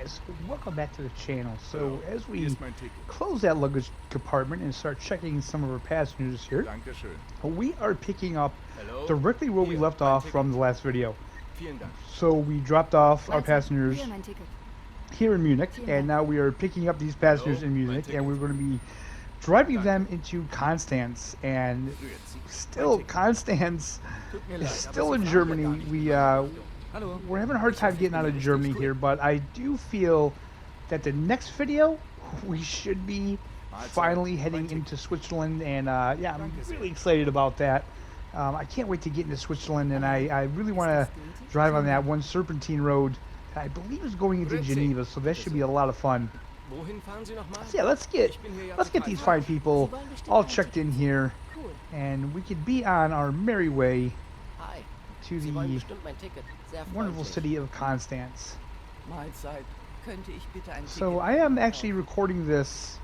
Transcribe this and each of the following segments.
guys, welcome back to the channel. So as we close that luggage compartment and start checking some of our passengers here, we are picking up directly where we left off from the last video. So we dropped off our passengers here in Munich, and now we are picking up these passengers in Munich, and we're going to be driving them into Constance. And still, Constance is still in Germany. We're having a hard time getting out of Germany here, but I do feel that the next video we should be finally heading into Switzerland, and yeah, I'm really excited about that. I can't wait to get into Switzerland, and I really want to drive on that one serpentine road that I believe is going into Geneva, so that should be a lot of fun. So yeah, let's get these fine people all checked in here, and we could be on our merry way to the wonderful city of Constance. So I am actually recording this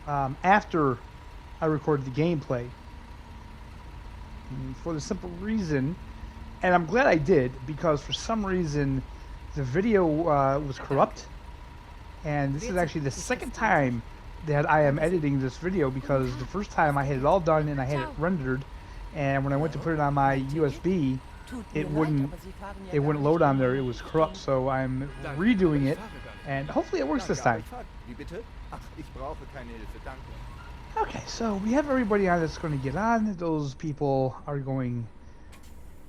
after I recorded the gameplay, for the simple reason, and I'm glad I did, because for some reason the video was corrupt, and this is actually the second time that I am editing this video, because the first time I had it all done and I had it rendered, and when I went to put it on my USB, it wouldn't load on there. It was corrupt, so I'm redoing it, and hopefully it works this time. Okay, so we have everybody on that's going to get on. Those people are going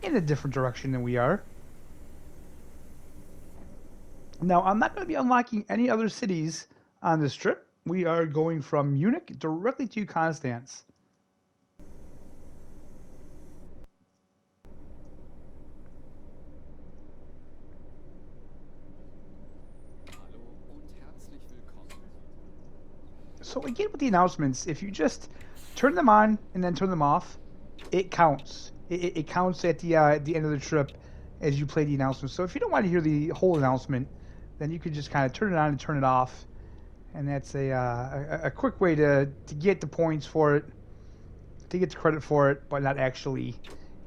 in a different direction than we are. Now, I'm not going to be unlocking any other cities on this trip. We are going from Munich directly to Constance. So again, with the announcements, if you just turn them on and then turn them off, it counts. It counts at the end of the trip as you play the announcements. So if you don't want to hear the whole announcement, then you could just kind of turn it on and turn it off, and that's a quick way to get the points for it, to get the credit for it, but not actually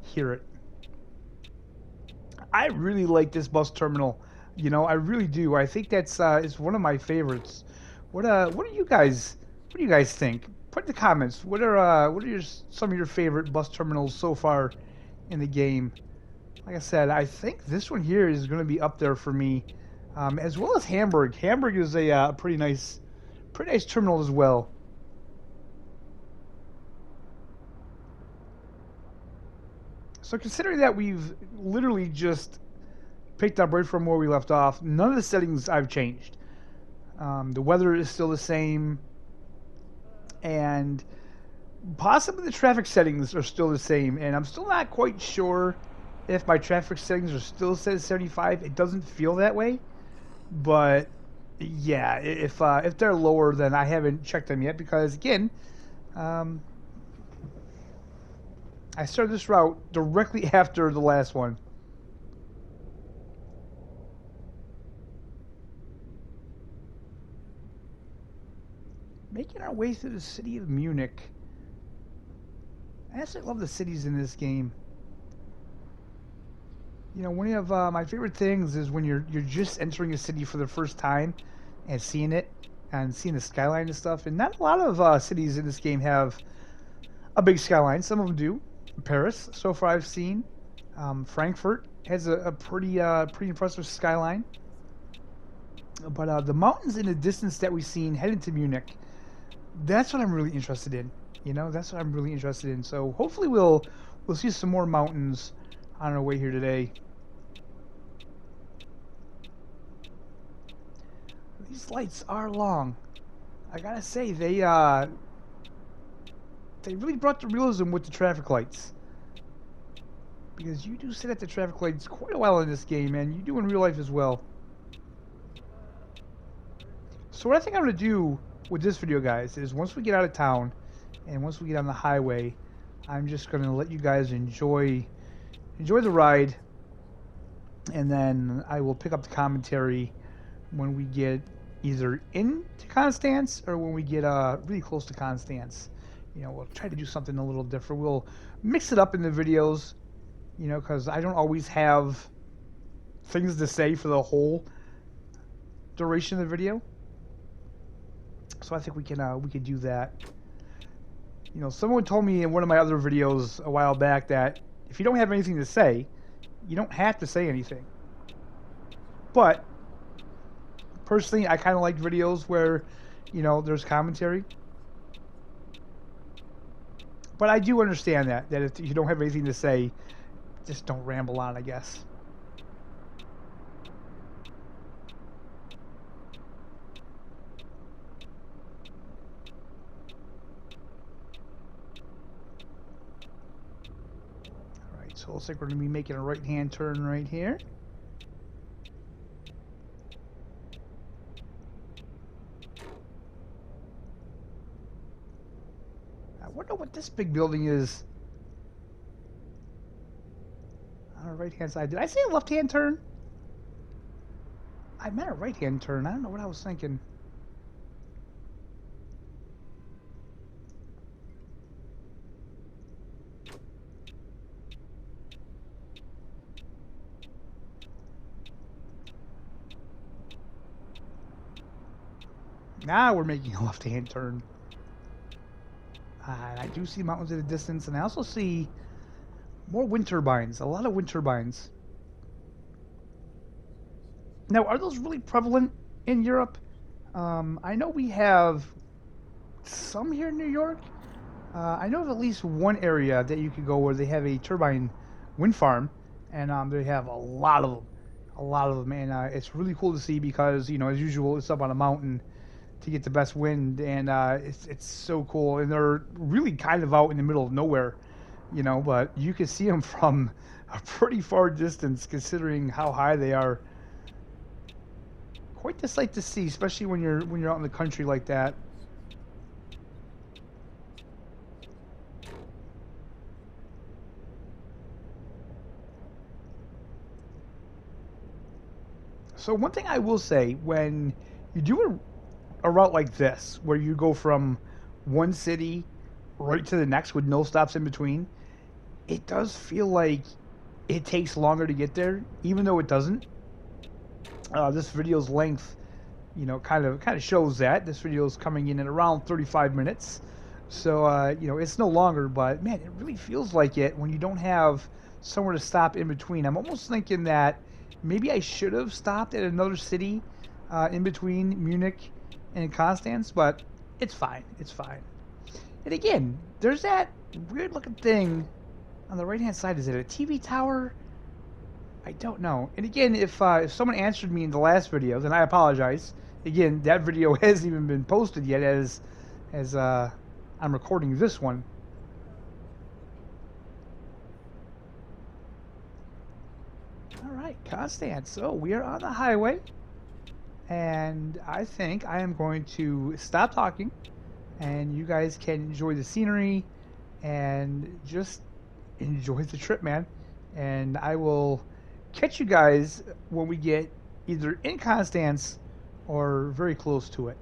hear it. I really like this bus terminal. You know, I really do. I think that's is one of my favorites. What do you guys think? Put in the comments. What are some of your favorite bus terminals so far in the game? Like I said, I think this one here is going to be up there for me, as well as Hamburg. Hamburg is a pretty nice terminal as well. So considering that we've literally just picked up right from where we left off, none of the settings I've changed. The weather is still the same, and possibly the traffic settings are still the same, and I'm still not quite sure if my traffic settings are still set at 75. It doesn't feel that way, but yeah, if they're lower, then I haven't checked them yet, because again, I started this route directly after the last one. Making our way through the city of Munich. I actually love the cities in this game. You know, one of my favorite things is when you're just entering a city for the first time and seeing it and seeing the skyline and stuff. And not a lot of cities in this game have a big skyline. Some of them do. Paris, so far I've seen. Frankfurt has a pretty impressive skyline. But the mountains in the distance that we've seen heading to Munich, that's what I'm really interested in. You know, that's what I'm really interested in. So hopefully we'll see some more mountains on our way here today. These lights are long. I gotta say, they really brought the realism with the traffic lights, because you do sit at the traffic lights quite a while in this game, and you do in real life as well. So what I think I'm gonna do with this video, guys, is once we get out of town and once we get on the highway, I'm just gonna let you guys enjoy the ride, and then I will pick up the commentary when we get either into Constance or when we get really close to Constance. You know, we'll try to do something a little different. We'll mix it up in the videos, you know, because I don't always have things to say for the whole duration of the video. So I think we can do that. You know, someone told me in one of my other videos a while back that if you don't have anything to say, you don't have to say anything. But personally, I kind of like videos where, you know, there's commentary. But I do understand that if you don't have anything to say, just don't ramble on, I guess. Alright, so it looks like we're going to be making a right-hand turn right here. I wonder what this big building is on the right-hand side. Did I say a left-hand turn? I meant a right-hand turn. I don't know what I was thinking. Now we're making a left-hand turn. And I do see mountains in the distance, and I also see more wind turbines. A lot of wind turbines. Now, are those really prevalent in Europe? I know we have some here in New York. I know of at least one area that you could go where they have a turbine wind farm, and they have a lot of them. A lot of them, and it's really cool to see because, you know, as usual, it's up on a mountain to get the best wind, and it's so cool. And they're really kind of out in the middle of nowhere, you know, but you can see them from a pretty far distance considering how high they are. Quite the sight to see, especially when you're out in the country like that. So one thing I will say, when you do a route like this, where you go from one city right to the next with no stops in between, it does feel like it takes longer to get there, even though it doesn't. This video's length, you know, kind of shows that. This video is coming in at around 35 minutes. So, you know, it's no longer, but man, it really feels like it when you don't have somewhere to stop in between. I'm almost thinking that maybe I should have stopped at another city in between Munich and Constance, but it's fine. It's fine. And again, there's that weird looking thing on the right hand side. Is it a TV tower? I don't know. And again, if someone answered me in the last video, then I apologize. Again, that video hasn't even been posted yet as I'm recording this one. All right, Constance. So we are on the highway, and I think I am going to stop talking, and you guys can enjoy the scenery and just enjoy the trip, man. And I will catch you guys when we get either in Constance or very close to it.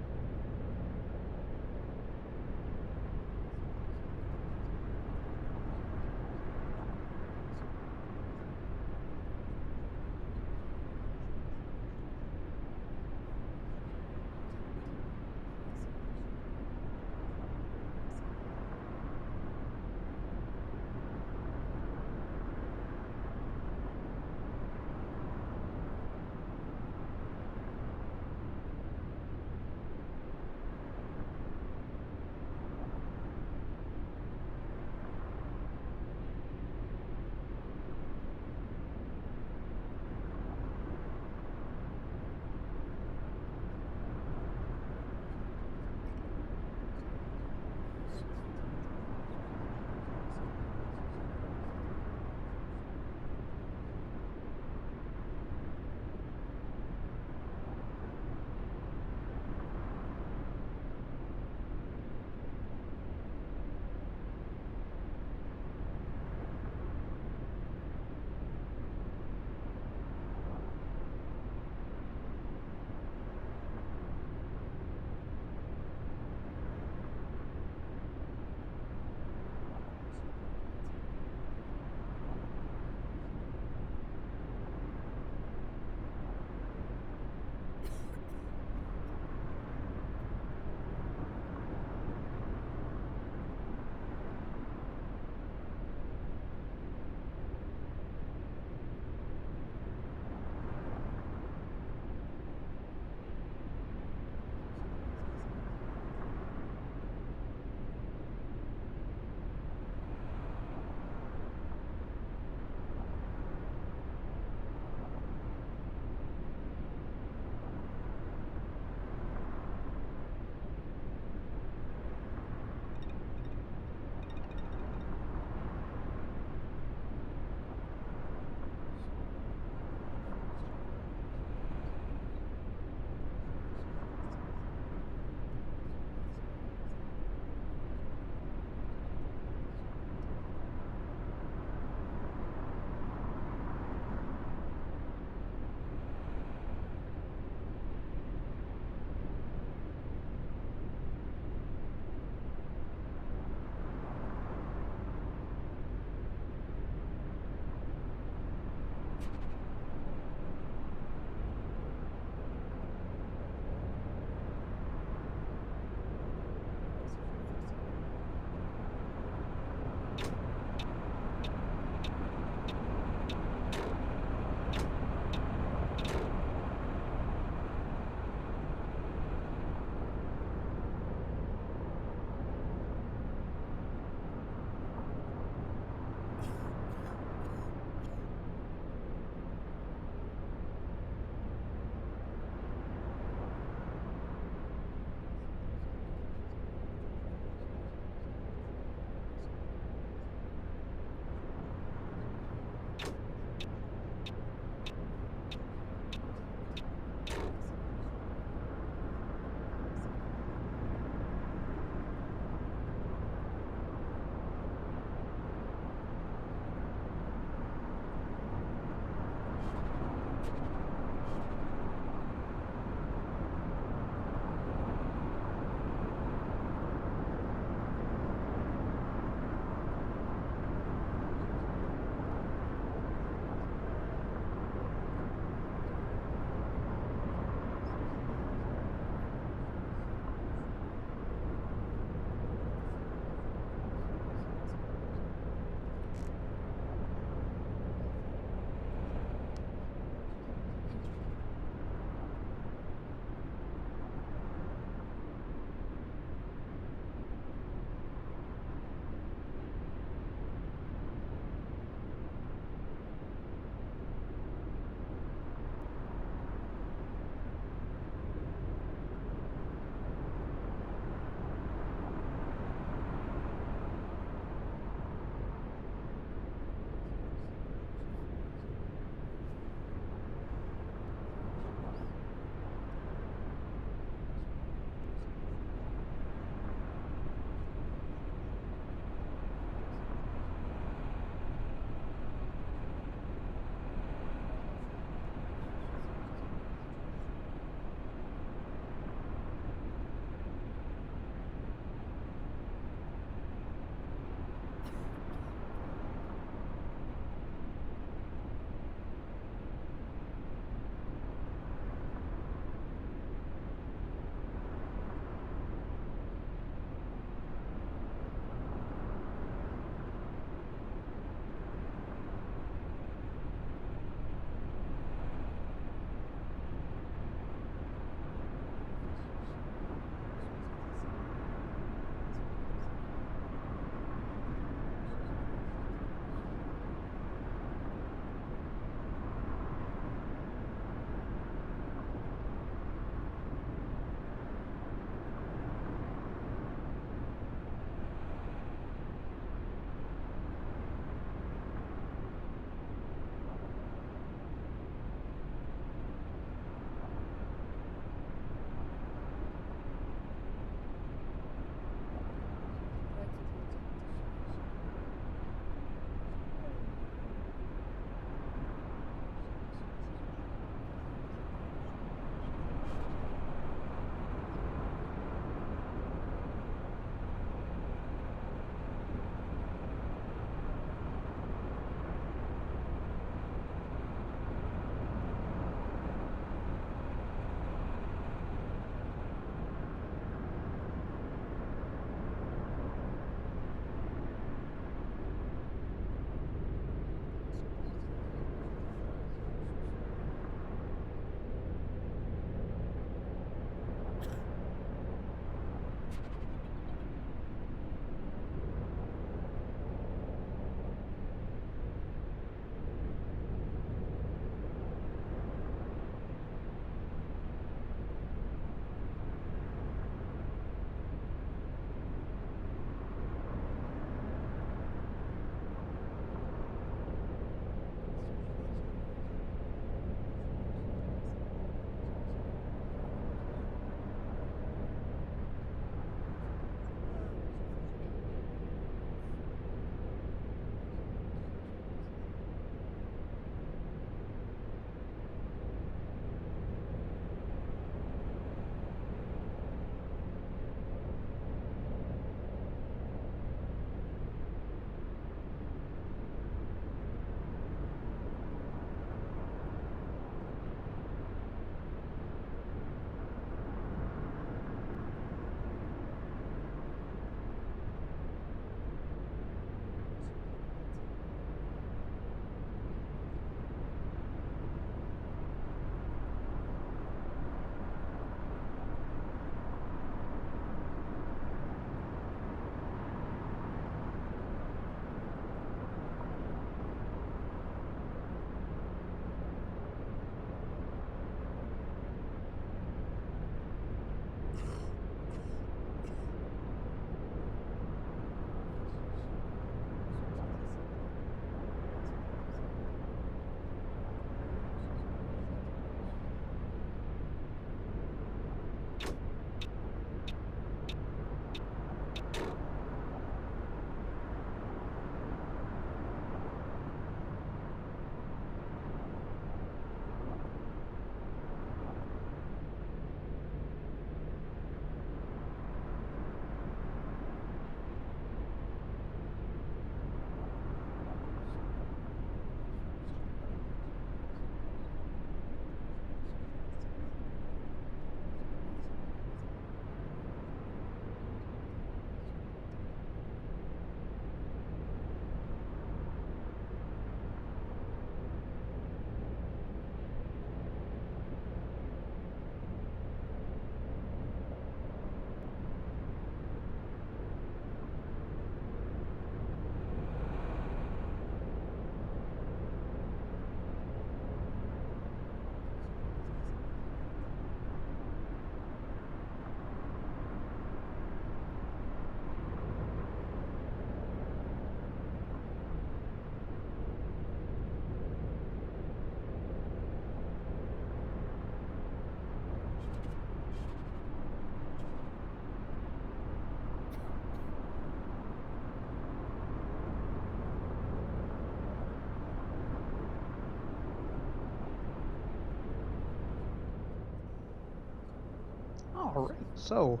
Alright, so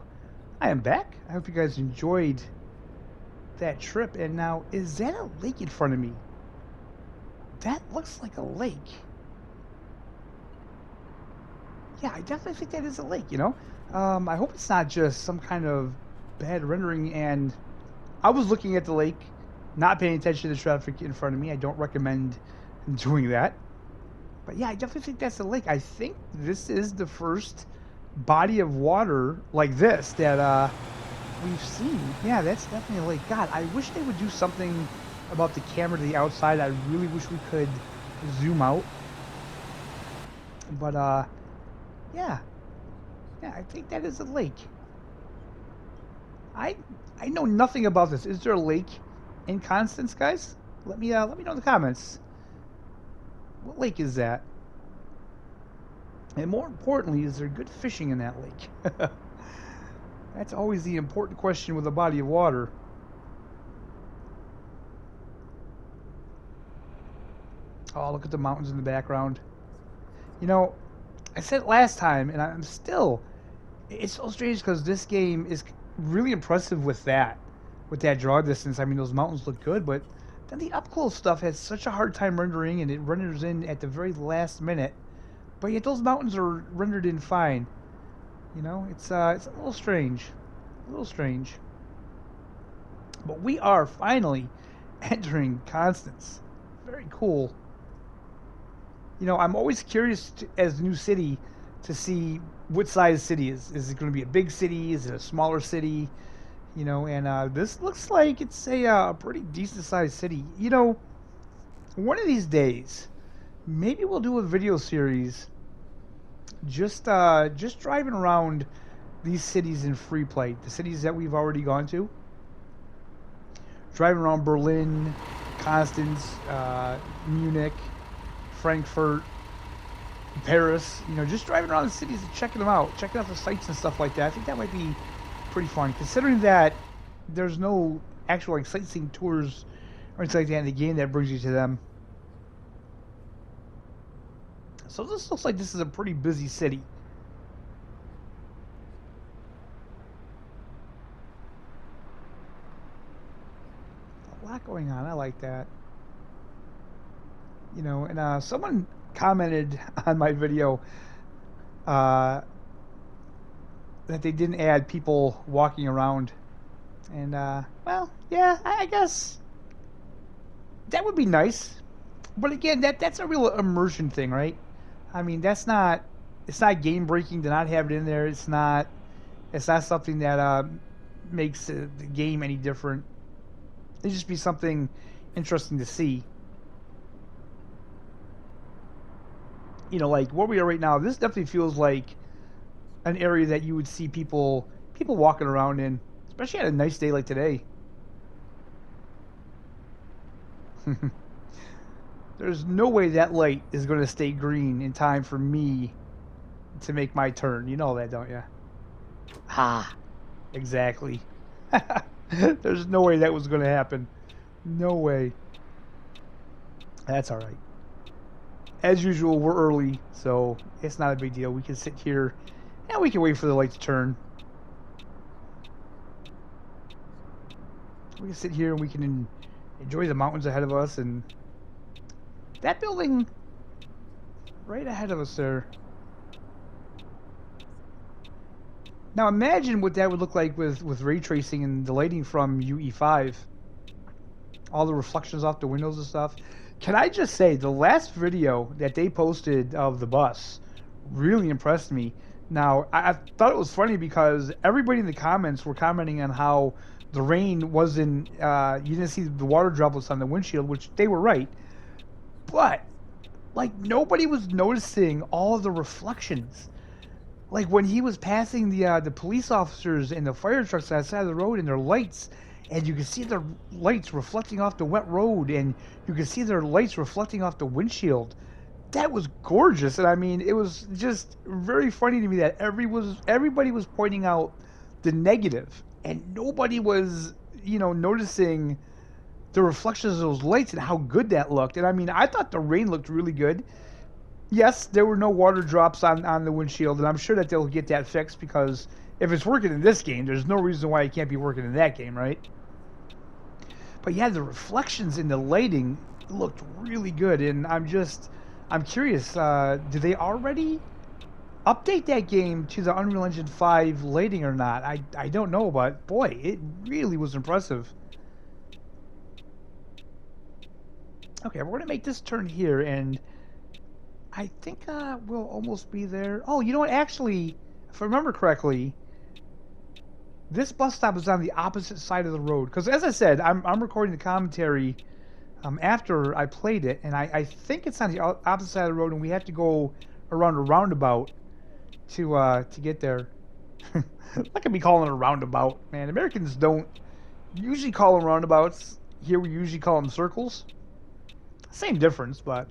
I am back. I hope you guys enjoyed that trip. And now, is that a lake in front of me? That looks like a lake. Yeah, I definitely think that is a lake, you know? I hope it's not just some kind of bad rendering. And I was looking at the lake, not paying attention to the traffic in front of me. I don't recommend doing that. But yeah, I definitely think that's a lake. I think this is the first body of water like this that we've seen. Yeah, that's definitely a lake. God, I wish they would do something about the camera to the outside. I really wish we could zoom out. But yeah, I think that is a lake. I know nothing about this. Is there a lake in Constance, guys? Let me know in the comments. What lake is that? And more importantly, is there good fishing in that lake? That's always the important question with a body of water. Oh, look at the mountains in the background. You know, I said it last time, and I'm still... It's so strange because this game is really impressive with that draw distance. I mean, those mountains look good, but then the up-close stuff has such a hard time rendering, and it renders in at the very last minute. But yet those mountains are rendered in fine. You know, it's a little strange. A little strange. But we are finally entering Constance. Very cool. You know, I'm always curious as a new city to see what size city is. Is it going to be a big city? Is it a smaller city? You know, and this looks like it's a pretty decent sized city. You know, one of these days, maybe we'll do a video series just driving around these cities in free play, the cities that we've already gone to. Driving around Berlin, Constance, Munich, Frankfurt, Paris, you know, just driving around the cities and checking them out, checking out the sights and stuff like that. I think that might be pretty fun, considering that there's no actual like sightseeing tours or anything like that in the game that brings you to them. So this looks like this is a pretty busy city. A lot going on. I like that. You know, and someone commented on my video that they didn't add people walking around. And, well, yeah, I guess that would be nice. But again, that's a real immersion thing, right? I mean, it's not game breaking to not have it in there. It's not something that makes the game any different. It'd just be something interesting to see. You know, like where we are right now, this definitely feels like an area that you would see people walking around in, especially on a nice day like today. There's no way that light is going to stay green in time for me to make my turn. You know that, don't you? Ah, exactly. There's no way that was going to happen. No way. That's all right. As usual, we're early, so it's not a big deal. We can sit here and we can wait for the light to turn. We can sit here and we can enjoy the mountains ahead of us, and that building right ahead of us there. Now imagine what that would look like with ray tracing and the lighting from UE5. All the reflections off the windows and stuff. Can I just say, the last video that they posted of the bus really impressed me. Now, I thought it was funny because everybody in the comments were commenting on how the rain wasn't, you didn't see the water droplets on the windshield, which they were right. But, like, nobody was noticing all of the reflections. Like, when he was passing the police officers and the fire trucks on the side of the road and their lights, and you could see their lights reflecting off the wet road, and you could see their lights reflecting off the windshield. That was gorgeous, and I mean, it was just very funny to me that everybody was pointing out the negative, and nobody was, you know, noticing the reflections of those lights and how good that looked. And I mean, I thought the rain looked really good. Yes, there were no water drops on the windshield, and I'm sure that they'll get that fixed, because if it's working in this game, there's no reason why it can't be working in that game, right? But yeah, the reflections in the lighting looked really good, and I'm curious, did they already update that game to the Unreal Engine 5 lighting or not? I don't know, but boy, it really was impressive. Okay, we're going to make this turn here, and I think we'll almost be there. Oh, you know what? Actually, if I remember correctly, this bus stop is on the opposite side of the road. Because as I said, I'm recording the commentary after I played it, and I think it's on the opposite side of the road, and we have to go around a roundabout to get there. Look at me calling it a roundabout, man. Americans don't usually call them roundabouts. Here we usually call them circles. Same difference, but...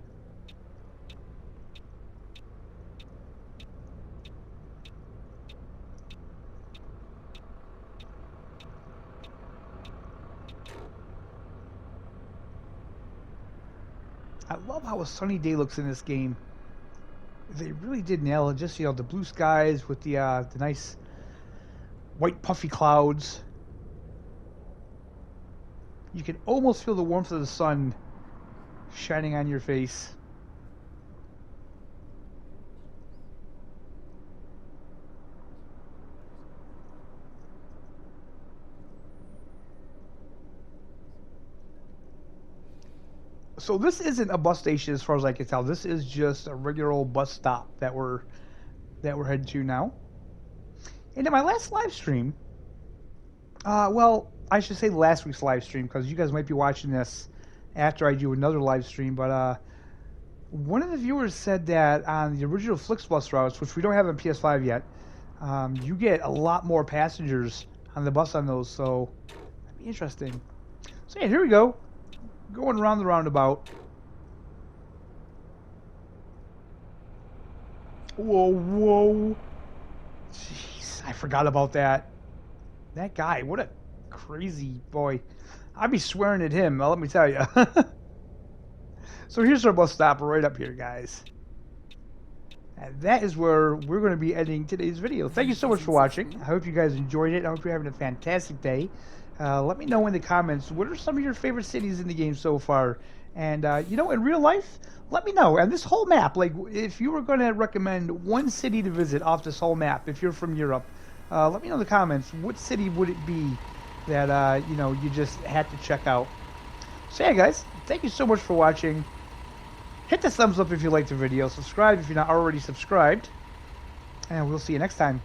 I love how a sunny day looks in this game. They really did nail it. Just, the blue skies with the nice white puffy clouds. You can almost feel the warmth of the sun shining on your face. So this isn't a bus station as far as I can tell. This is just a regular old bus stop that we're heading to now. And in my last live stream, well, I should say last week's live stream, because you guys might be watching this after I do another live stream, but one of the viewers said that on the original FlixBus routes, which we don't have on PS5 yet, you get a lot more passengers on the bus on those, so that'd be interesting. So yeah, here we go. Going around the roundabout. Whoa, whoa. Jeez, I forgot about that. That guy, what a crazy boy. I'd be swearing at him, let me tell you. So here's our bus stop right up here, guys. And that is where we're going to be ending today's video. Thank you so much for watching. I hope you guys enjoyed it. I hope you're having a fantastic day. Let me know in the comments, what are some of your favorite cities in the game so far? And, in real life, let me know. And this whole map, like, if you were going to recommend one city to visit off this whole map, if you're from Europe, let me know in the comments, what city would it be that, you just had to check out? So, yeah, guys, thank you so much for watching. Hit the thumbs up if you liked the video. Subscribe if you're not already subscribed. And we'll see you next time.